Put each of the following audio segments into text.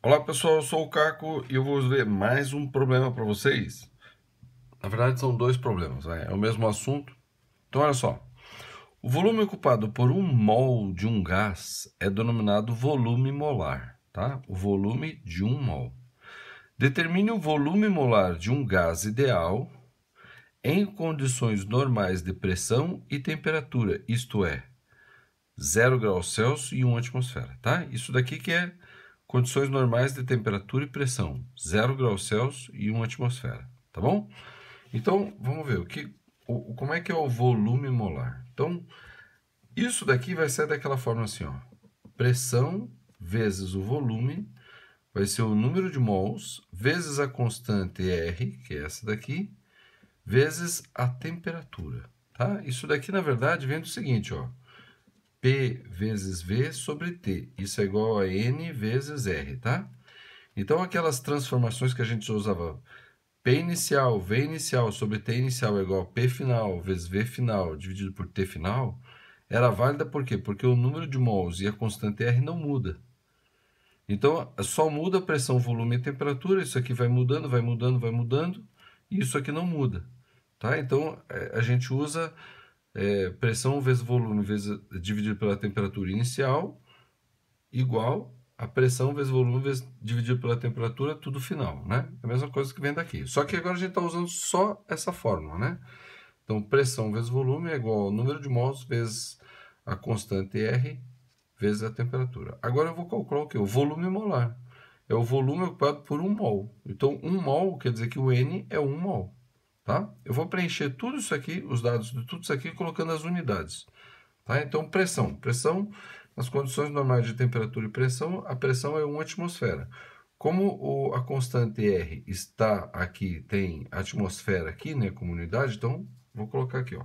Olá pessoal, eu sou o Caco e eu vou ver mais um problema para vocês. Na verdade são dois problemas, né? É o mesmo assunto. Então olha só, o volume ocupado por 1 mol de um gás é denominado volume molar, tá? O volume de 1 mol. Determine o volume molar de um gás ideal em condições normais de pressão e temperatura, isto é, 0 graus Celsius e 1 atmosfera, tá? Isso daqui que é condições normais de temperatura e pressão, 0 graus Celsius e 1 atmosfera, tá bom? Então, vamos ver como é que é o volume molar. Então, isso daqui vai ser daquela forma assim, ó. Pressão vezes o volume vai ser o número de mols vezes a constante R, que é essa daqui, vezes a temperatura, tá? Isso daqui, na verdade, vem do seguinte, ó. P vezes V sobre T. Isso é igual a N vezes R, tá? Então, aquelas transformações que a gente usava, P inicial, V inicial sobre T inicial é igual a P final vezes V final dividido por T final, era válida por quê? Porque o número de mols e a constante R não muda. Então, só muda a pressão, volume e temperatura. Isso aqui vai mudando, vai mudando, vai mudando. E isso aqui não muda. Tá? Então, a gente usa pressão vezes volume dividido pela temperatura inicial igual a pressão vezes volume dividido pela temperatura, tudo final, né? É a mesma coisa que vem daqui. Só que agora a gente está usando só essa fórmula, né? Então, pressão vezes volume é igual ao número de mols vezes a constante R vezes a temperatura. Agora eu vou calcular o quê? O volume molar. É o volume ocupado por 1 mol. Então, 1 mol quer dizer que o N é 1 mol. Tá? Eu vou preencher tudo isso aqui, os dados de tudo isso aqui, colocando as unidades. Tá? Então, pressão. Pressão, nas condições normais de temperatura e pressão, a pressão é 1 atmosfera. Como a constante R está aqui, tem atmosfera aqui, né, como unidade, então vou colocar aqui, ó,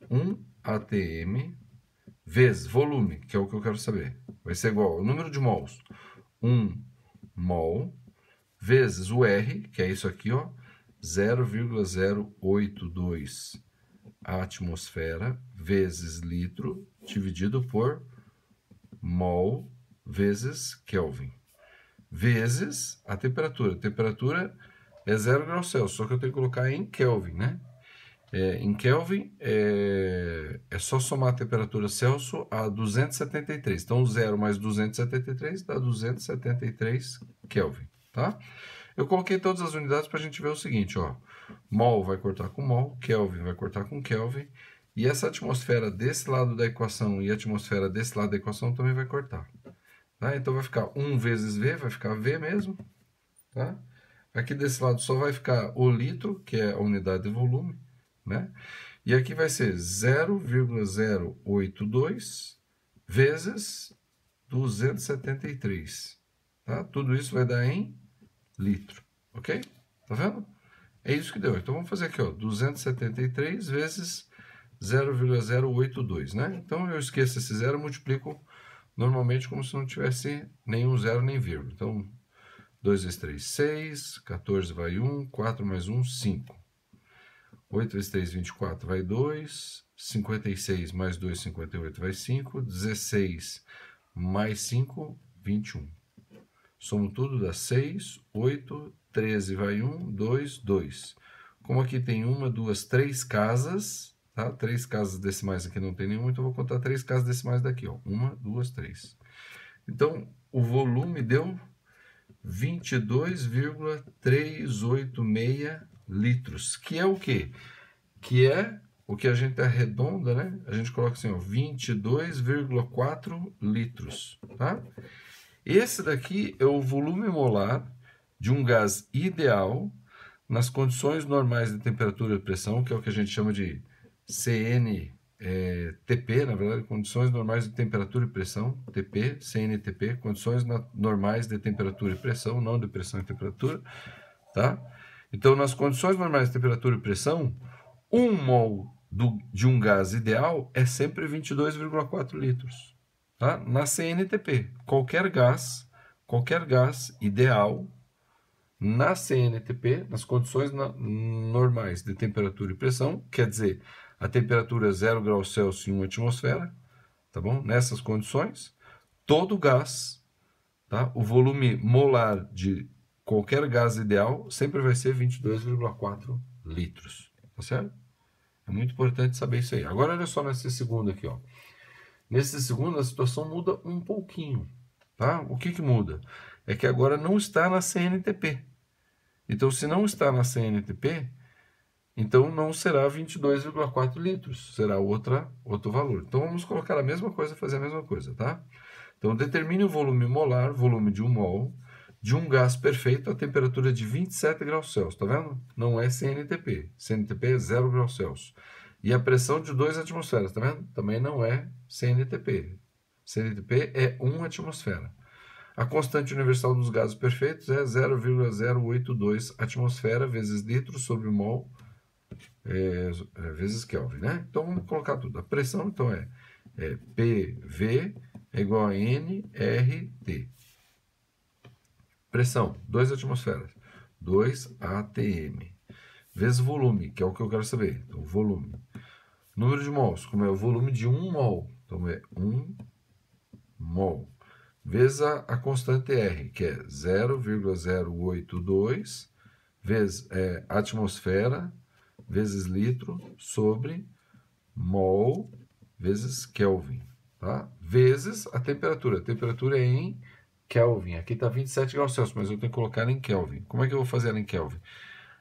1 atm vezes volume, que é o que eu quero saber. Vai ser igual ao número de mols, 1 mol, vezes o R, que é isso aqui, ó, 0,082 atmosfera vezes litro dividido por mol vezes Kelvin, vezes a temperatura. A temperatura é 0 graus Celsius, só que eu tenho que colocar em Kelvin, né? Em Kelvin é só somar a temperatura Celsius a 273. Então, 0 mais 273 dá 273 Kelvin, tá? Eu coloquei todas as unidades para a gente ver o seguinte, ó. Mol vai cortar com mol, Kelvin vai cortar com Kelvin, e essa atmosfera desse lado da equação e a atmosfera desse lado da equação também vai cortar. Tá? Então vai ficar 1 vezes V, vai ficar V mesmo. Tá? Aqui desse lado só vai ficar o litro, que é a unidade de volume. Né? E aqui vai ser 0,082 vezes 273. Tá? Tudo isso vai dar em litro. Ok? Tá vendo? É isso que deu. Então vamos fazer aqui, ó, 273 vezes 0,082, né? Então eu esqueço esse zero e multiplico normalmente como se não tivesse nenhum zero nem vírgula. Então 2 vezes 3, 6, 14 vai 1, 4 mais 1, 5. 8 vezes 3, 24 vai 2, 56 mais 2, 58 vai 5, 16 mais 5, 21. Somo tudo dá 6, 8, 13 vai 1, 2, 2. Como aqui tem 1, 2, 3 casas, tá? 3 casas decimais aqui não tem nenhuma, então eu vou contar 3 casas decimais daqui, ó. 1, 2, 3. Então, o volume deu 22,386 litros, que é o quê? Que é o que a gente arredonda, né? A gente coloca assim, ó, 22,4 litros, tá? Esse daqui é o volume molar de um gás ideal nas condições normais de temperatura e pressão, que é o que a gente chama de CNTP, na verdade, condições normais de temperatura e pressão, TP, CNTP, condições normais de temperatura e pressão, não de pressão e temperatura, tá? Então, nas condições normais de temperatura e pressão, 1 mol de um gás ideal é sempre 22,4 litros. Tá? Na CNTP, qualquer gás ideal, na CNTP, nas condições normais de temperatura e pressão, quer dizer, a temperatura é 0 graus Celsius e 1 atmosfera, tá bom? Nessas condições, todo gás tá? O volume molar de qualquer gás ideal sempre vai ser 22,4 litros, tá certo? É muito importante saber isso aí. Agora, olha só nesse segundo aqui, ó. Nesse segundo, a situação muda um pouquinho, tá? O que que muda? É que agora não está na CNTP. Então, se não está na CNTP, então não será 22,4 litros, será outro valor. Então, vamos colocar a mesma coisa, fazer a mesma coisa, tá? Então, determine o volume molar, volume de 1 mol, de um gás perfeito a temperatura de 27 graus Celsius, tá vendo? Não é CNTP. CNTP é 0 graus Celsius. E a pressão de 2 atmosferas, tá vendo? Também não é CNTP. CNTP é 1 atmosfera. A constante universal dos gases perfeitos é 0,082 atmosfera vezes litro sobre mol vezes Kelvin, né? Então vamos colocar tudo. A pressão então é PV é igual a nRT. Pressão, 2 atmosferas, 2 atm. Vezes volume, que é o que eu quero saber. Então, volume. Número de mols, como é o volume de 1 mol. Então, é 1 mol. Vezes a constante R, que é 0,082 vezes atmosfera vezes litro sobre mol vezes Kelvin. Tá? Vezes a temperatura. A temperatura é em Kelvin. Aqui está 27 graus Celsius, mas eu tenho que colocar em Kelvin. Como é que eu vou fazer ela em Kelvin?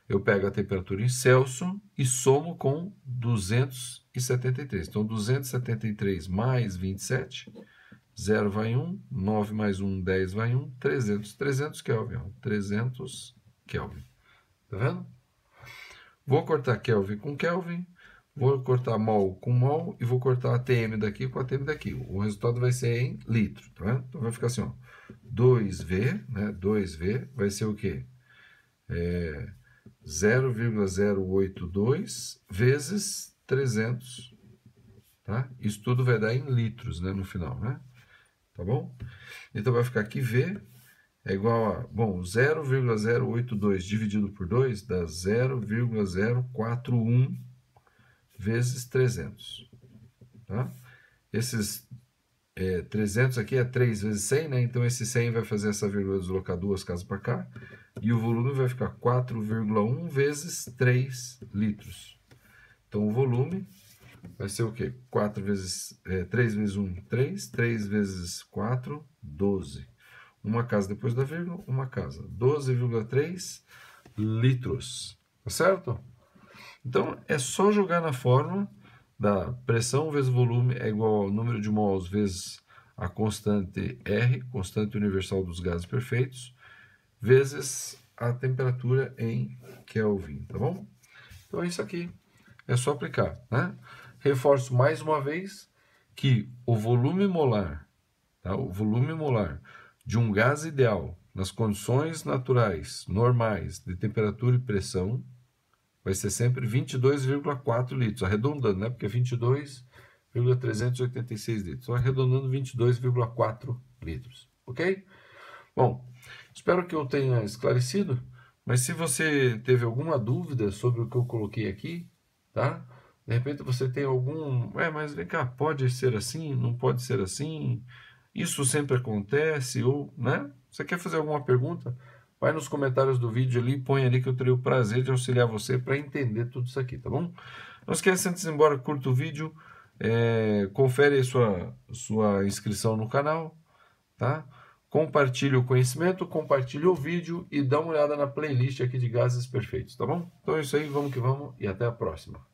Eu pego a temperatura em Celsius e somo com 273. Então, 273 mais 27, 0 vai 1, 9 mais 1, 10 vai 1, 300. 300 Kelvin. 300 Kelvin. Tá vendo? Vou cortar Kelvin com Kelvin. Vou cortar mol com mol e vou cortar ATM daqui com ATM daqui. O resultado vai ser em litro, tá vendo? Então vai ficar assim, ó. 2V, né? 2V vai ser o quê? 0,082 vezes 300, tá? Isso tudo vai dar em litros, né, no final, né? Tá bom? Então vai ficar aqui V é igual a, bom, 0,082 dividido por 2 dá 0,041 vezes 300, tá? Esses 300 aqui é 3 vezes 100, né? Então esse 100 vai fazer essa vírgula deslocar duas casas para cá. E o volume vai ficar 4,1 vezes 3 litros. Então o volume vai ser o quê? 3 vezes 1, 3. 3 vezes 4, 12. Uma casa depois da vírgula, uma casa. 12,3 litros. Tá certo? Então é só jogar na fórmula da pressão vezes volume é igual ao número de mols vezes a constante R, constante universal dos gases perfeitos, vezes a temperatura em Kelvin, tá bom? Então é isso aqui, é só aplicar, né? Reforço mais uma vez que o volume molar, tá? O volume molar de um gás ideal nas condições naturais, normais, de temperatura e pressão, vai ser sempre 22,4 litros, arredondando, né? Porque é 22,386 litros. Então, arredondando 22,4 litros, ok? Bom, espero que eu tenha esclarecido, mas se você teve alguma dúvida sobre o que eu coloquei aqui, tá? De repente você tem algum... mas vem cá, pode ser assim, não pode ser assim, isso sempre acontece, ou, né? Você quer fazer alguma pergunta? Vai nos comentários do vídeo ali, põe ali que eu terei o prazer de auxiliar você para entender tudo isso aqui, tá bom? Não esqueça, antes de ir embora, curta o vídeo, confere a sua inscrição no canal, tá? Compartilhe o conhecimento, compartilhe o vídeo e dá uma olhada na playlist aqui de gases perfeitos, tá bom? Então é isso aí, vamos que vamos e até a próxima.